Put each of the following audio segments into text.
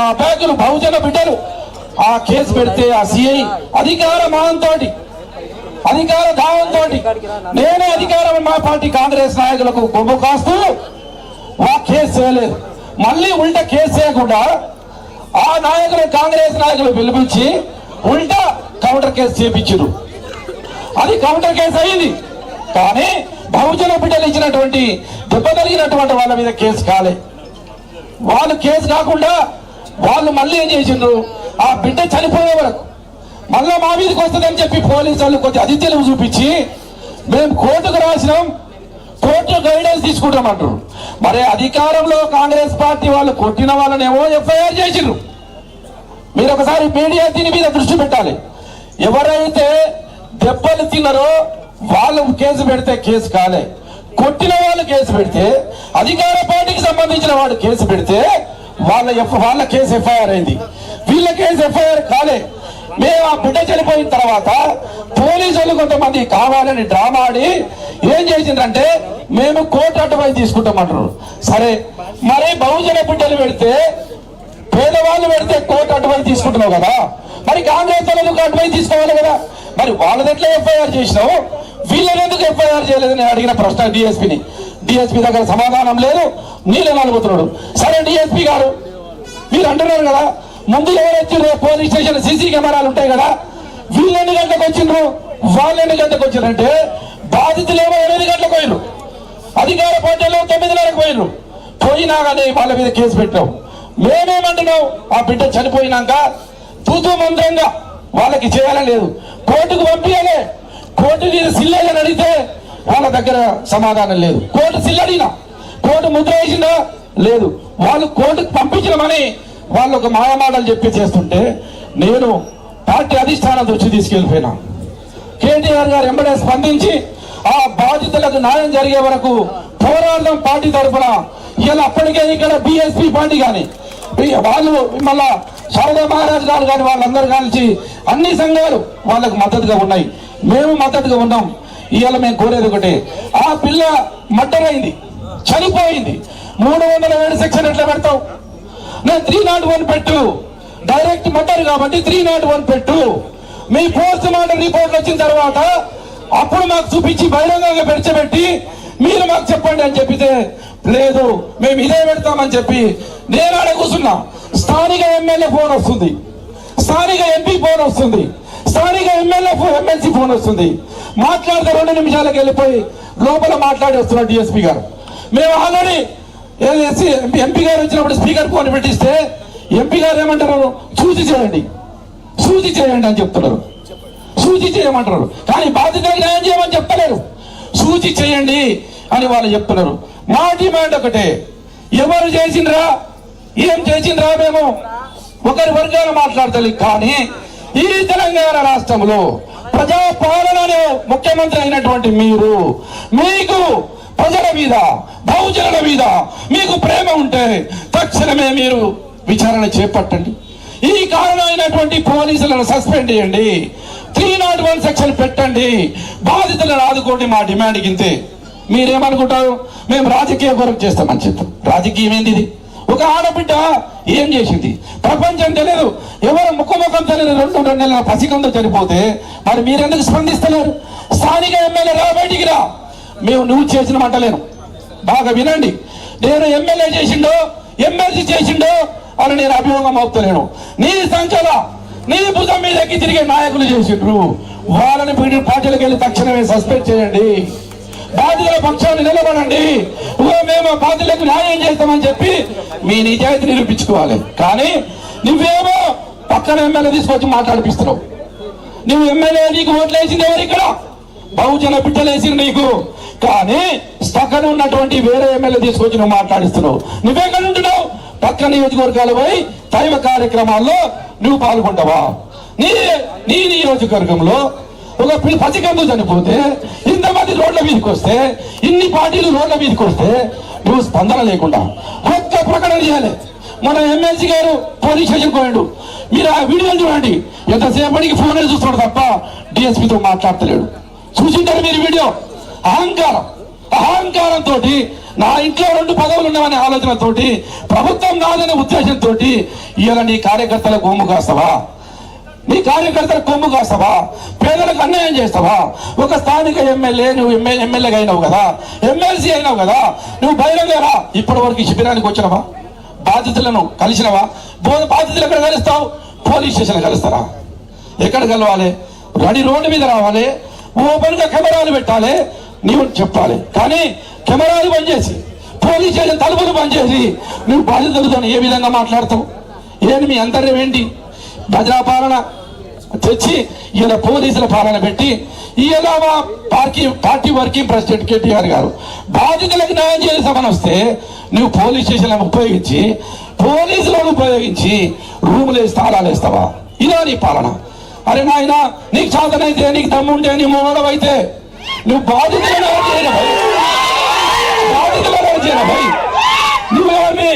ఆ బ్యాగులు బహుజన బిడ్డలు ఆ కేసు పెడితే ఆ సిఐ అధికార మహంతో అధికార దావంతో నేనే అధికారం మా పార్టీ కాంగ్రెస్ నాయకులకు కొమ్ము కాస్తూ ఆ కేసు చేయలేదు. మళ్ళీ ఉల్టా కేసు చేయకుండా ఆ నాయకులు కాంగ్రెస్ నాయకులు పిలిపించి ఉల్టా కౌంటర్ కేసు చేపించారు. అది కౌంటర్ కేసు అయింది. కానీ బహుజన బిడ్డలు ఇచ్చినటువంటి దెబ్బ కలిగినటువంటి వాళ్ళ మీద కేసు కాలే. వాళ్ళు కేసు కాకుండా వాళ్ళు మళ్ళీ ఏం చేసిండ్రు, ఆ బిడ్డ చనిపోయే వరకు మళ్ళా మా మీదకి వస్తుందని చెప్పి పోలీసు వాళ్ళు కొంచెం అతి తెలివి చూపించి మేము కోర్టుకు రాసినాం, కోర్టు గైడెన్స్ తీసుకుంటామంటారు. మరి అధికారంలో కాంగ్రెస్ పార్టీ వాళ్ళు కొట్టిన వాళ్ళనేమో ఎఫ్ఐఆర్ చేసిండ్రు. మీరు ఒకసారి మీడియా దీని మీద దృష్టి పెట్టాలి. ఎవరైతే దెబ్బలు తిన్నారో వాళ్ళు కేసు పెడితే కేసు కాలే, కొట్టిన వాళ్ళు కేసు పెడితే అధికార పార్టీకి సంబంధించిన వాడు కేసు పెడితే వాళ్ళ కేసు ఎఫ్ఐఆర్ అయింది, వీళ్ళ కేసు ఎఫ్ఐఆర్ కాలే. మేము ఆ బిడ్డ చనిపోయిన తర్వాత పోలీసులు కొంతమంది కావాలని డ్రామా ఆడి ఏం చేసిందంటే మేము కోర్టు అడ్వైస్ తీసుకుంటామంటారు. సరే, మరి బహుజన బిడ్డలు పెడితే పేదవాళ్ళు పెడితే కోర్టు అడ్వైస్ తీసుకుంటున్నావు కదా, మరి కాంగ్రెస్ వాళ్ళకు అడ్వైస్ తీసుకోవాలి కదా. మరి వాళ్ళది ఎట్లా ఎఫ్ఐఆర్ చేసినావు, వీళ్ళని ఎందుకు ఎఫ్ఐఆర్ చేయలేదని అడిగిన ప్రశ్న డిఎస్పీని. డిఎస్పీ దగ్గర సమాధానం లేదు, నీళ్ళు నలుగుతున్నాడు. సరే డిఎస్పీ గారు, మీరు అంటున్నారు కదా ముందు ఎవరు వచ్చిండ్రు, పోలీస్ స్టేషన్ సీసీ కెమెరాలు ఉంటాయి కదా, వీళ్ళు ఎన్ని గంటలకు వచ్చిండ్రు, వాళ్ళు ఎన్ని గంటలకు వచ్చిండ్రంటే బాధితులు ఏమో 8 గంటలకు పోయినరు, అధికార పార్టీలో 9:30కు పోయినరు. పోయినా కానీ వాళ్ళ మీద కేసు పెట్టాం. మేమేమంటున్నాం, ఆ బిడ్డ చనిపోయినాక తూతూ మంత్రంగా వాళ్ళకి చేయాలని లేదు, కోర్టుకు పంపించాలి. కోర్టు మీద సిల్లని అడిగితే వాళ్ళ దగ్గర సమాధానం లేదు. కోర్టు సిల్లడినా, కోర్టు ముద్ర వేసిందా లేదు. వాళ్ళు కోర్టుకు పంపించడమని వాళ్ళు ఒక మాయమాటలు చెప్పి చేస్తుంటే నేను పార్టీ అధిష్టానం వచ్చి తీసుకెళ్లిపోయినా. కేటీఆర్ గారు ఎంబడే స్పందించి ఆ బాధితులకు న్యాయం జరిగే వరకు పోరాడడం పార్టీ తరఫున. ఇలా అప్పటికే ఇక్కడ బిఎస్పీ పార్టీ కానీ వాళ్ళు మళ్ళా శారదా మహారాజ్ గారు కానీ వాళ్ళందరూ కలిసి అన్ని సంఘాలు వాళ్ళకు మద్దతుగా ఉన్నాయి, మేము మద్దతుగా ఉన్నాం. ఇవాళ మేము కోరేది ఒకటే, ఆ పిల్ల మర్డర్ అయింది, చనిపోయింది, 307 సెక్షన్ ఎట్లా పెడతావు? నేను 301 పెట్టు, డైరెక్ట్ మర్డర్ కాబట్టి 301 పెట్టు. మీ పోస్ట్ మార్టం రిపోర్ట్ వచ్చిన తర్వాత అప్పుడు మాకు చూపించి బహిరంగంగా పెట్టి మీరు మాకు చెప్పండి అని చెప్పితే లేదు మేము ఇదే పెడతామని చెప్పి నేను ఆడ కూర్చున్నా. స్థానిక ఎమ్మెల్యే ఫోన్ వస్తుంది, స్థానిక ఎంపీ ఫోన్ వస్తుంది, స్థానిక ఎమ్మెల్సీ ఫోన్ వస్తుంది. మాట్లాడితే 2 నిమిషాలకు వెళ్ళిపోయి లోపల మాట్లాడి వస్తున్నారు డిఎస్పీ గారు. మేము ఆల్రెడీ ఎంపీ గారు వచ్చినప్పుడు స్పీకర్ ఫోన్ పెట్టిస్తే ఎంపీ గారు ఏమంటారు, సూచి చేయండి అని చెప్తున్నారు, సూచి చేయమంటారు. కానీ బాధ్యతలు న్యాయం చేయమని చెప్తలేరు, సూచి చేయండి అని వాళ్ళు చెప్తున్నారు. మా డిమాండ్ ఒకటే, ఎవరు చేసిండ్రా ఏం చేసిండ్రా మేము ఒకరి వర్గాలు మాట్లాడతలే. కానీ ఈ తెలంగాణ రాష్ట్రంలో ప్రజాపాలనలో ముఖ్యమంత్రి అయినటువంటి మీకు ప్రజల మీద బహుజనుల మీద మీకు ప్రేమ ఉంటే తక్షణమే మీరు విచారణ చేపట్టండి. ఈ కారణమైనటువంటి పోలీసులను సస్పెండ్ చేయండి, 301 సెక్షన్ పెట్టండి, బాధితులను ఆదుకోండి. మా డిమాండ్ గింతే. మీరేమనుకుంటారు, మేము రాజకీయ కొరకు చేస్తామని చెప్తాం. రాజకీయం ఏంది? ఇది ఒక ఆడబిడ్డ ఏం చేసింది ప్రపంచం తెలియదు, ఎవరు ముఖముఖం తెలియదు, 2 నెలల పసికంతో చనిపోతే మరి మీరెందుకు స్పందిస్తలేరు? స్థానిక ఎమ్మెల్యే రా, బయటికి రా. మేము నువ్వు చేసిన మంటలేను, బాగా వినండి. నేను ఎమ్మెల్యే చేసిండో ఎమ్మెల్సీ చేసిండో అని నేను అభియోగం అవుతలేను. నీ సంఖ్యలో నీ భుజం మీద ఎక్కి తిరిగే నాయకులు చేసిండ్రు, వాళ్ళని పార్టీలకు వెళ్ళి తక్షణమే సస్పెండ్ చేయండి. బాధితుల పక్షాన్ని నిలబడండి. మేము బాధితులకు న్యాయం చేస్తామని చెప్పి మీ నిజాయితీ నిరూపించుకోవాలి. కానీ నువ్వేమో పక్కన ఎమ్మెల్యే తీసుకొచ్చి మాట్లాడిపిస్తున్నావు. నువ్వు ఎమ్మెల్యే, నీకు ఓట్లు వేసింది ఎవరు? ఇక్కడ బహుజన బిడ్డలు వేసింది నీకు. కానీ పక్కన ఉన్నటువంటి వేరే ఎమ్మెల్యే తీసుకొచ్చి నువ్వు మాట్లాడిస్తున్నావు. నువ్వెక్కడ ఉంటున్నావు? పక్క నియోజకవర్గాలు పోయి దైవ కార్యక్రమాల్లో నువ్వు పాల్గొంటావా? నీ నియోజకవర్గంలో ఒక పసికందు చనిపోతే ఇంతమంది రోడ్ల మీదకి వస్తే, ఇన్ని పార్టీలు రోడ్ల మీదకి వస్తే నువ్వు స్పందన లేకుండా కొత్త ప్రకటన చేయాలి. మన ఎమ్మెల్సీ గారు పోలీస్ స్టేషన్ పోయాడు, మీరు ఆ వీడియోలు చూడండి. ఎంతసేపటికి ఫోన్ చూస్తున్నాడు తప్ప డిఎస్పీతో మాట్లాడతలేడు. చూసింటారు మీరు వీడియో. అహంకారంతో నా ఇంట్లో 2 పదవులు ఉన్నామనే ఆలోచనతోటి, ప్రభుత్వం కాదనే ఉద్దేశంతో ఇవాళ నీ కార్యకర్తల కొమ్ము కాస్తావా? నీ కార్యకర్తల కొమ్ము కాస్తావా? పేదలకు అన్యాయం చేస్తావా? ఒక స్థానిక ఎమ్మెల్యే, నువ్వు ఎమ్మెల్యేగా అయినావు కదా, ఎమ్మెల్సీ అయినావు కదా, నువ్వు బహిరంగరా ఇప్పటి వరకు శిబిరానికి వచ్చినవా? బాధితులను కలిసినవా? బాధితులు ఎక్కడ కలుస్తావు? Police station కలుస్తారా? ఎక్కడ కలవాలి? రోడ్డు మీద రావాలి, ఓపెన్ గా కెమెరాలు పెట్టాలి, నీవు చెప్పాలి. కానీ కెమెరాలు బంద్ చేసి, పోలీస్ స్టేషన్ తలుపులు బంద్ చేసి నువ్వు బాధితులతో ఏ విధంగా మాట్లాడతావు? ఏంటి మీ అంతర్యం ఏంటి? ప్రజాపాలన తెచ్చి ఇలా పోలీసుల పాలన పెట్టి ఇలా మా పార్టీ వర్కింగ్ ప్రెసిడెంట్ కేటీఆర్ గారు బాధితులకు న్యాయం చేసామని వస్తే నువ్వు పోలీస్ స్టేషన్లను ఉపయోగించి, పోలీసులను ఉపయోగించి రూములు వేసి తాళాలు వేస్తావా? ఇదా నీ పాలన? అరే నాయన, నీకు చాతనైతే, నీకు దమ్ముంటే, నీ మూడవైతే నువ్వు బాధితులను నువ్వేమి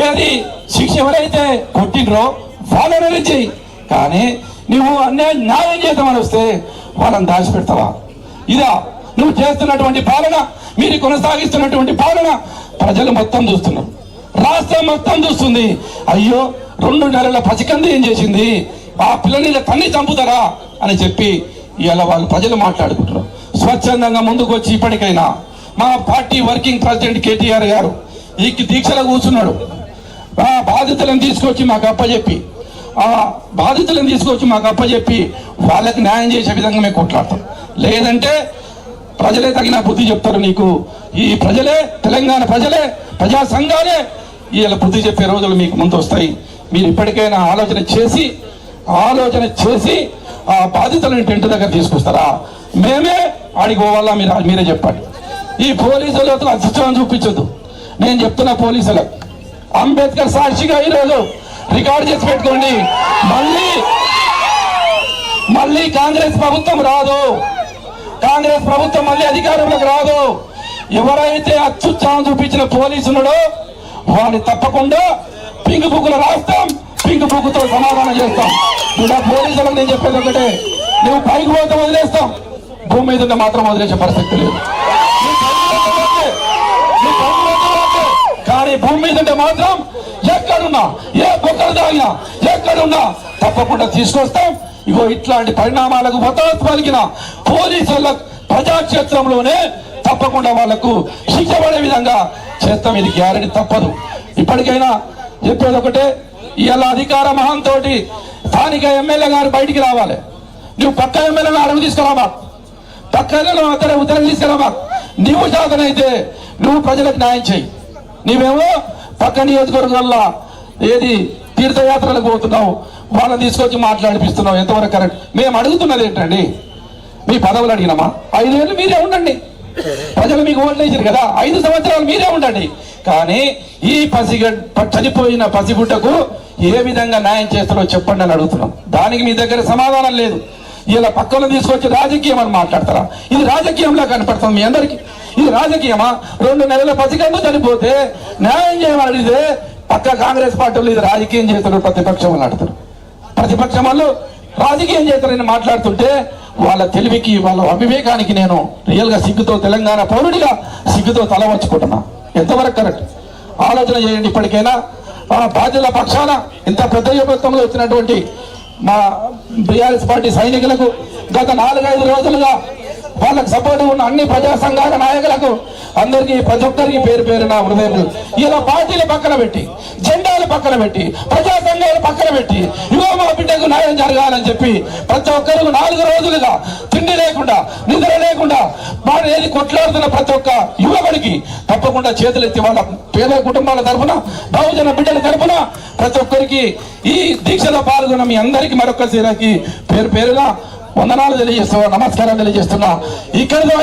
ఏది శిక్ష ఎవరైతే కొట్టినరో వాళ్ళని చెయ్యి. కానీ నువ్వు న్యాయం చేద్దామని వస్తే వాళ్ళని దాచిపెడతావా? ఇదా నువ్వు చేస్తున్నటువంటి పాలన? మీరు కొనసాగిస్తున్నటువంటి పాలన ప్రజలు మొత్తం చూస్తున్నారు, రాష్ట్రం మొత్తం చూస్తుంది. అయ్యో 2 నెలల పసికంది ఏం చేసింది, ఆ పిల్లని తన్ని చంపుతారా అని చెప్పి ఇలా వాళ్ళు ప్రజలు మాట్లాడుకుంటున్నారు. స్వచ్ఛందంగా ముందుకు వచ్చి ఇప్పటికైనా మా పార్టీ వర్కింగ్ ప్రెసిడెంట్ కేటీఆర్ గారు ఈ దీక్షలో కూర్చున్నాడు. ఆ బాధితులను తీసుకొచ్చి మాకు అప్పచెప్పి వాళ్ళకి న్యాయం చేసే విధంగా మేము కొట్లాడతాం. లేదంటే ప్రజలే తగిన బుద్ధి చెప్తారు నీకు. ఈ ప్రజలే, తెలంగాణ ప్రజలే, ప్రజా సంఘాలే ఇలా బుద్ధి చెప్పే రోజులు మీకు ముందు వస్తాయి. మీరు ఇప్పటికైనా ఆలోచన చేసి ఆ బాధితులను టెంట్ దగ్గర తీసుకొస్తారా? మేమే అడిగోవాలా? మీరే చెప్పండి. ఈ పోలీసులతో అత్యుత్సాహం చూపించొద్దు. నేను చెప్తున్న పోలీసులకు, అంబేద్కర్ సాక్షిగా ఈరోజు రికార్డు చేసి పెట్టుకోండి. మళ్ళీ కాంగ్రెస్ ప్రభుత్వం రాదు, కాంగ్రెస్ ప్రభుత్వం మళ్ళీ అధికారంలోకి రాదు. ఎవరైతే అత్యుత్సాహం చూపించిన పోలీసులుడో వాడిని తప్పకుండా పింక్ బుక్లు రాస్తాం, పింక్ బుక్తో సమాధానం చేస్తాం. ఇలా పోలీసులకు నేను చెప్పేది ఒకటే, నువ్వు పైకి పోతే వదిలేస్తాం, భూమి మీద మాత్రం వదిలేసే పరిస్థితి లేదు. కానీ భూమి మీద మాత్రం ఎక్కడున్నా, ఏ బొక్కలు తాగినా, ఎక్కడున్నా తప్పకుండా తీసుకొస్తాం. ఇగో ఇట్లాంటి పరిణామాలకు వతాత్తు పలికిన పోలీసుల ప్రజాక్షేత్రంలోనే తప్పకుండా వాళ్లకు శిక్ష పడే విధంగా చేస్తాం. ఇది గ్యారెంటీ తప్పదు. ఇప్పటికైనా చెప్పేది ఒకటే, ఇలా అధికార మహంతో స్థానిక ఎమ్మెల్యే గారు బయటికి రావాలి. నువ్వు పక్క ఎమ్మెల్యేలను అడుగు తీసుకురామా, పక్క ఉత్తరం తీసుకురామా. నువ్వు శాతనైతే నువ్వు ప్రజలకు న్యాయం చేయి. నీవేమో పక్క నియోజకవర్గాల్లో ఏది తీర్థయాత్రలకు పోతున్నావు, వాళ్ళని తీసుకొచ్చి మాట్లాడిపిస్తున్నావు. ఎంతవరకు కరెక్ట్? మేము అడుగుతున్నది ఏంటండి, మీ పదవులు అడిగినామా? 5 ఏళ్ళు మీరే ఉండండి, ప్రజలు మీకు ఓట్లు వేసారు కదా, 5 సంవత్సరాలు మీరే ఉండండి. కానీ ఈ చనిపోయిన పసిగుడ్డకు ఏ విధంగా న్యాయం చేస్తారో చెప్పండి అని అడుగుతున్నాం. దానికి మీ దగ్గర సమాధానం లేదు. ఇలా పక్కన తీసుకొచ్చి రాజకీయం అని మాట్లాడతారా? ఇది రాజకీయంలా కనపడుతుంది మీ అందరికి. ఇది రాజకీయమా? 2 నెలల పసికందు చనిపోతే న్యాయం చేయమని అడిగితే పక్క కాంగ్రెస్ పార్టీలు ఇది రాజకీయం చేస్తారు, ప్రతిపక్షం వాళ్ళు ఆడతారు. ప్రతిపక్షం వాళ్ళు రాజకీయం చేస్తారని మాట్లాడుతుంటే వాళ్ళ తెలివికి, వాళ్ళ అవివేకానికి నేను రియల్ గా సిగ్గుతో, తెలంగాణ పౌరుడిగా సిగ్గుతో తల వంచుకుంటున్నా. ఎంతవరకు కరెక్ట్ ఆలోచన చేయండి. ఇప్పటికైనా బాధ్యుల పక్షాన ఇంత పెద్ద మొత్తంలో వచ్చినటువంటి మా బీఆర్ఎస్ పార్టీ సైనికులకు, గత 4-5 రోజులుగా వాళ్ళకు సపోర్ట్ ఉన్న అన్ని ప్రజా సంఘాల నాయకులకు అందరికీ, ప్రతి ఒక్కరికి పేరు పేరున హృదయం. ఇలా పార్టీలు పక్కన పెట్టి, జెండాలు పక్కన పెట్టి, ప్రజా సంఘాలు పక్కన పెట్టి, ఇగో మా బిడ్డకు న్యాయం జరగాలని చెప్పి ప్రతి ఒక్కరికి 4 రోజులుగా తిండి లేకుండా, నిద్ర లేకుండా వాడు ఏది కొట్లాడుతున్న ప్రతి ఒక్క యువకుడికి తప్పకుండా చేతులెత్తి వాళ్ళ పేద కుటుంబాల తరఫున, బహుజన బిడ్డల తరఫున ప్రతి ఒక్కరికి ఈ దీక్షలో పాల్గొన్న మీ అందరికీ మరొకసారికి పేరు పేరుగా వందనాలు తెలియజేస్తున్నా, నమస్కారం తెలియజేస్తున్నా. ఇక్కడితో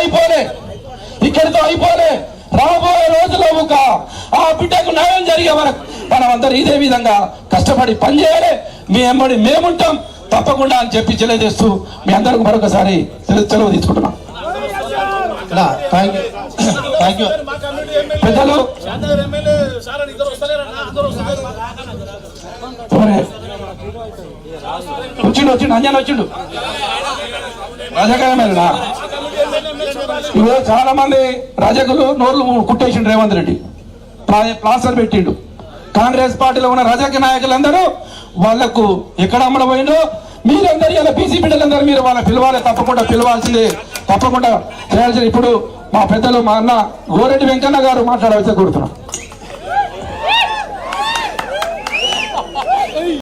అయిపోలే. రాబోయే రోజుల్లో ఒక ఆ బిడ్డకు న్యాయం జరిగే వరకు మనం అందరూ ఇదే విధంగా కష్టపడి పనిచేయాలి. మీ వెంబడి మేముంటాం తప్పకుండా అని చెప్పి తెలియజేస్తూ మీ అందరికి మరొకసారి సెలవు తీసుకుంటున్నాం. పెద్దలు ఎవరే వచ్చిండు అంజన్ వచ్చిండు రజకాయ మేరడా ఇవో చాలా మంది రజకులు నోర్లు కుట్టేసిండు రేవంత్ రెడ్డి ప్లాస్టర్ పెట్టిండు. కాంగ్రెస్ పార్టీలో ఉన్న రజక నాయకులందరూ వాళ్లకు ఎక్కడ అమ్మడం పోయిందో మీరందరూ ఇలా బీసీ బిడ్డలందరూ మీరు వాళ్ళ పిలవాలి, తప్పకుండా పిలవాల్సిందే, తప్పకుండా చేయాల్సింది. ఇప్పుడు మా పెద్దలు మా అన్న గోరెడ్డి వెంకన్న గారు మాట్లాడవలసి కోరుతున్నాం.